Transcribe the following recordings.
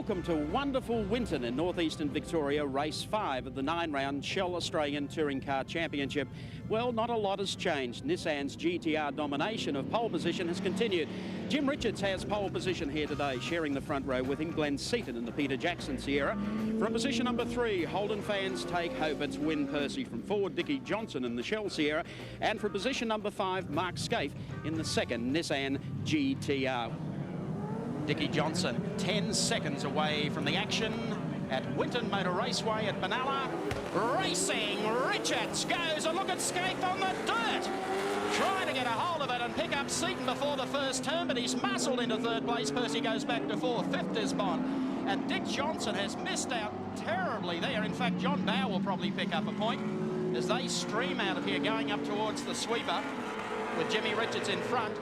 Welcome to wonderful Winton in northeastern Victoria, race 5 of the 9-round Shell Australian Touring Car Championship. Well, not a lot has changed. Nissan's GTR domination of pole position has continued. Jim Richards has pole position here today, sharing the front row with him, Glenn Seton in the Peter Jackson Sierra. From position number 3, Holden fans take hope it's Win Percy. From forward, Dickie Johnson in the Shell Sierra. And from position number 5, Mark Skaife in the second Nissan GTR. Dickie Johnson, 10 seconds away from the action at Winton Motor Raceway at Benalla. Racing, Richards goes, and look at Skaife on the dirt. Trying to get a hold of it and pick up Seton before the first turn, but he's muscled into third place. Percy goes back to 4th, 5th is Bond. And Dick Johnson has missed out terribly there. In fact, John Bow will probably pick up a point as they stream out of here going up towards the sweeper with Jimmy Richards in front.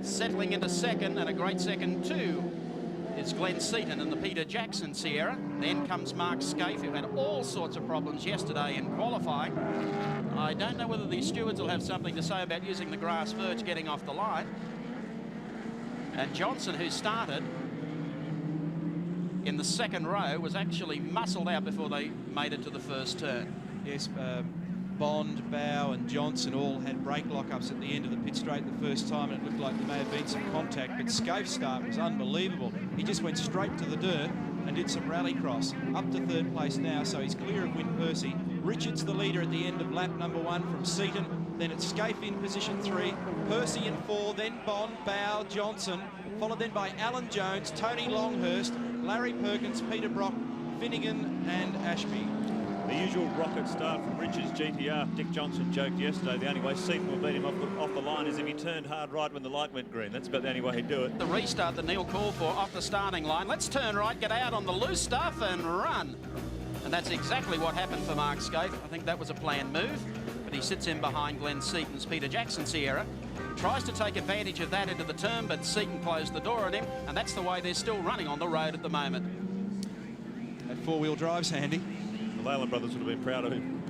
Settling into second, and a great second too, is Glenn Seton in the Peter Jackson Sierra. Then comes Mark Skaife, who had all sorts of problems yesterday in qualifying. I don't know whether the stewards will have something to say about using the grass verge getting off the line. And Johnson, who started in the second row, was actually muscled out before they made it to the first turn. Yes, Bond, Bow and Johnson all had brake lockups at the end of the pit straight the first time, and it looked like there may have been some contact, but Skaife's start was unbelievable. He just went straight to the dirt and did some rallycross. Up to third place now, so he's clear of Win Percy. Richards the leader at the end of lap number 1 from Seton. Then it's Skaife in position 3, Percy in 4, then Bond, Bow, Johnson, followed then by Alan Jones, Tony Longhurst, Larry Perkins, Peter Brock, Finnegan and Ashby. The usual rocket start from Richards GTR. Dick Johnson joked yesterday the only way Seton will beat him off the line is if he turned hard right when the light went green. That's about the only way he'd do it. The restart that Neil called for off the starting line. Let's turn right, get out on the loose stuff and run. And that's exactly what happened for Mark Skaife. I think that was a planned move, but he sits in behind Glenn Seton's Peter Jackson Sierra. Tries to take advantage of that into the turn, but Seton closed the door on him, and that's the way they're still running on the road at the moment. That four-wheel drive's handy. The Leyland brothers would have been proud of him.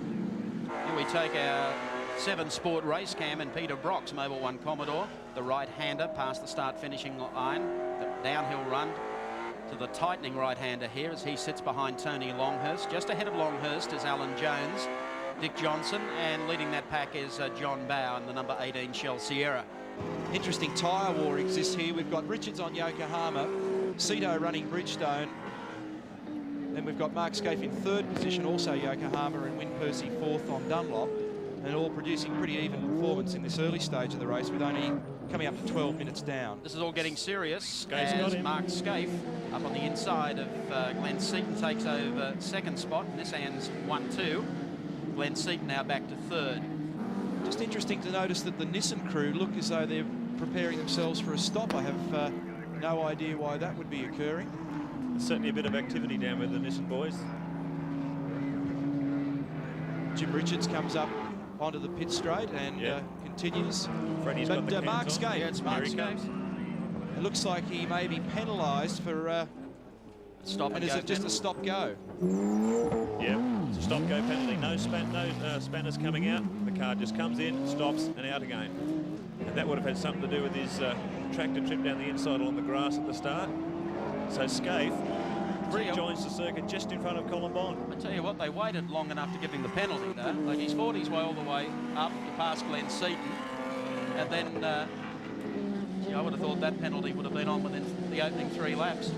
Here we take our 7 Sport race cam and Peter Brock's Mobil 1 Commodore, the right-hander past the start-finishing line, the downhill run to the tightening right-hander here as he sits behind Tony Longhurst. Just ahead of Longhurst is Alan Jones, Dick Johnson, and leading that pack is John Bow in the number 18 Shell Sierra. Interesting tyre war exists here. We've got Richards on Yokohama, Seton running Bridgestone. Then we've got Mark Skaife in 3rd position, also Yokohama, and Win Percy 4th on Dunlop, and all producing pretty even performance in this early stage of the race, with only coming up to 12 minutes down. This is all getting serious Skaife's as Mark Skaife up on the inside of Glenn Seton takes over 2nd spot. Nissan's 1-2. Glenn Seton now back to 3rd. Just interesting to notice that the Nissan crew look as though they're preparing themselves for a stop. I have no idea why that would be occurring. There's certainly a bit of activity down with the Nissan boys. Jim Richards comes up onto the pit straight and continues. Freddie's got the Mark Skaife. Yeah, it's Mark Skaife. It looks like he may be penalised for stop and is it just a stop-go? Yeah, it's a stop-go penalty. No spanners coming out. The car just comes in, stops, and out again. And that would have had something to do with his tractor trip down the inside along the grass at the start. So Skaife joins the circuit just in front of Colin Bond. I tell you what, they waited long enough to give him the penalty, though. Like, he's fought his way all the way up to past Glenn Seton. And then, I would have thought that penalty would have been on within the opening 3 laps.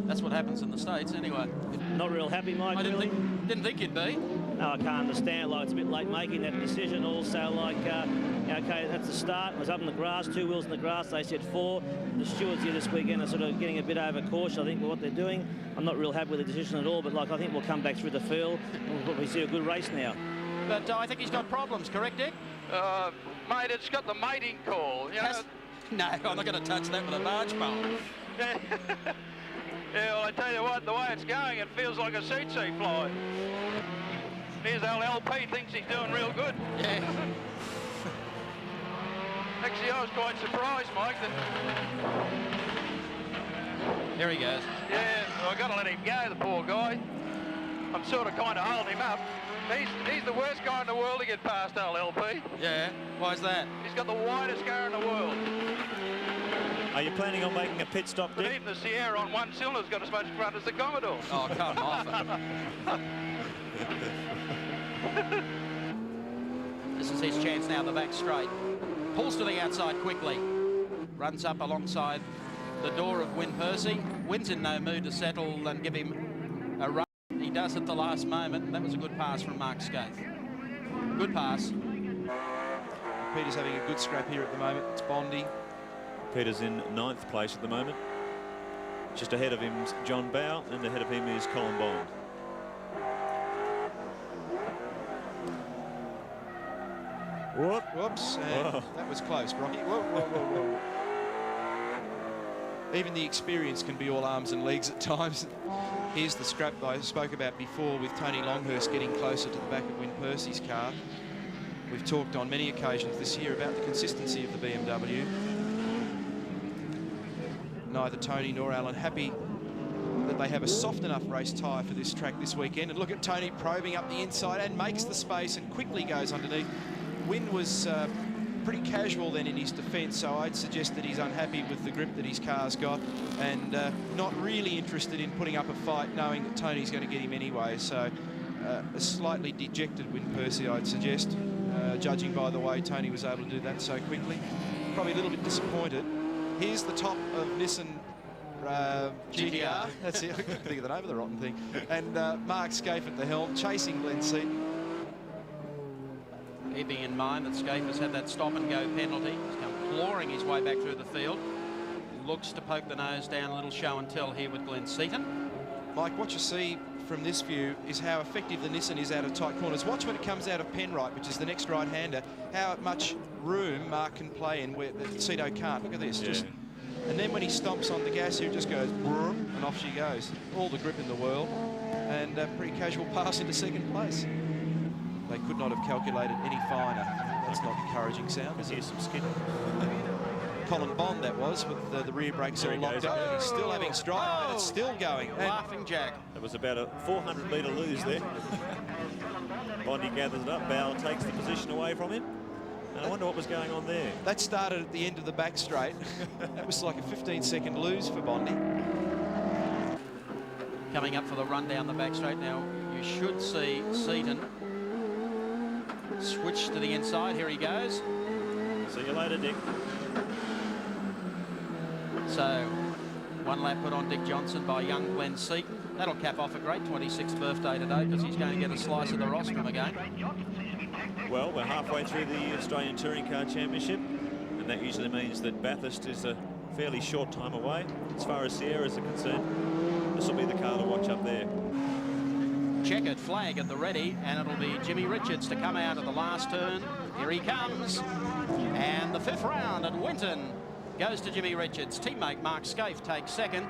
That's what happens in the States, anyway. Not real happy, Mike. I didn't think you'd be. No, I can't understand. Like, it's a bit late making that decision. Also, like, okay, that's the start. It was up in the grass, 2 wheels in the grass. They said 4. The stewards here this weekend are sort of getting a bit over cautious, I think, with what they're doing. I'm not real happy with the decision at all, but like, I think we'll come back through the field and we'll probably see a good race now. But I think he's got problems, correct, Dick? Mate, it's got the mating call. You know? No, I'm not going to touch that with a barge pole. Yeah, well, I tell you what, the way it's going, it feels like a CC fly. Here's old LP, thinks he's doing real good. Yeah. Actually, I was quite surprised, Mike, that... There he goes. Yeah, well, I've got to let him go, the poor guy. I'm sort of kind of holding him up. He's the worst guy in the world to get past old LP. Yeah, why's that? He's got the widest car in the world. Are you planning on making a pit stop, But Dick? even the Sierra on one cylinder's got as much front as the Commodore. Oh, come off. This is his chance now, the back straight. Pulls to the outside quickly. Runs up alongside the door of Win Percy. Win's in no mood to settle and give him a run. He does at the last moment. That was a good pass from Mark Skaife. Good pass. Peter's having a good scrap here at the moment. It's Bondi. Peter's in 9th place at the moment. Just ahead of him is John Bow, and ahead of him is Colin Bond. Whoops, and that was close, Rocky. Whoa, whoa, whoa, whoa. Even the experience can be all arms and legs at times. Here's the scrap that I spoke about before with Tony Longhurst getting closer to the back of Win Percy's car. We've talked on many occasions this year about the consistency of the BMW. Neither Tony nor Alan happy that they have a soft enough race tyre for this track this weekend. And look at Tony probing up the inside and makes the space and quickly goes underneath. Win was pretty casual then in his defence, so I'd suggest that he's unhappy with the grip that his car's got and not really interested in putting up a fight, knowing that Tony's going to get him anyway. So a slightly dejected Win Percy, I'd suggest, judging by the way Tony was able to do that so quickly. Probably a little bit disappointed. Here's the top of Nissan GTR. That's it. I couldn't think of the name of the rotten thing. And Mark Skaife at the helm, chasing Glenn Seton. Keeping in mind that Skaife has had that stop-and-go penalty. He's come clawing his way back through the field. Looks to poke the nose down, a little show and tell here with Glenn Seton. Mike, what you see from this view is how effective the Nissan is out of tight corners. Watch when it comes out of Penrite, which is the next right-hander, how much room Mark can play in where Seton can't. Look at this. Yeah. And then when he stomps on the gas here, it just goes and off she goes. All the grip in the world, and a pretty casual pass into second place. They could not have calculated any finer. That's not encouraging sound, is it? Here's some skid. Colin Bond, that was, with the rear brakes all locked up. He's still having stride, and it's still going. And Laughing Jack. There was about a 400-litre lose there. Bondi gathers it up. Bow takes the position away from him. And I wonder what was going on there. that started at the end of the back straight. That was like a 15-second lose for Bondi. Coming up for the run down the back straight now, you should see Seton switch to the inside. Here he goes. See you later, Dick. So, one lap put on Dick Johnson by young Glenn Seton. That'll cap off a great 26th birthday today because he's going to get a slice of the rostrum again. Well, we're halfway through the Australian Touring Car Championship, and that usually means that Bathurst is a fairly short time away. As far as Sierras are concerned, this will be the car to watch up there. Checkered flag at the ready, and it'll be Jimmy Richards to come out of the last turn. Here he comes. And the 5th round at Winton goes to Jimmy Richards. Teammate Mark Skaife takes 2nd.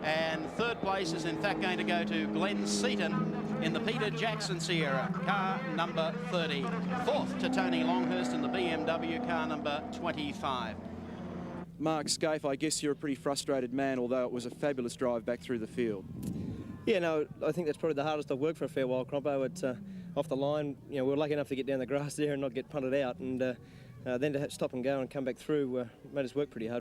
And 3rd place is in fact going to go to Glenn Seton in the Peter Jackson Sierra, car number 30. 4th to Tony Longhurst in the BMW, car number 25. Mark Skaife, I guess you're a pretty frustrated man, although it was a fabulous drive back through the field. Yeah, no, I think that's probably the hardest I've worked for a fair while, Crompo. It's off the line. You know, we were lucky enough to get down the grass there and not get punted out, and then to stop and go and come back through made us work pretty hard.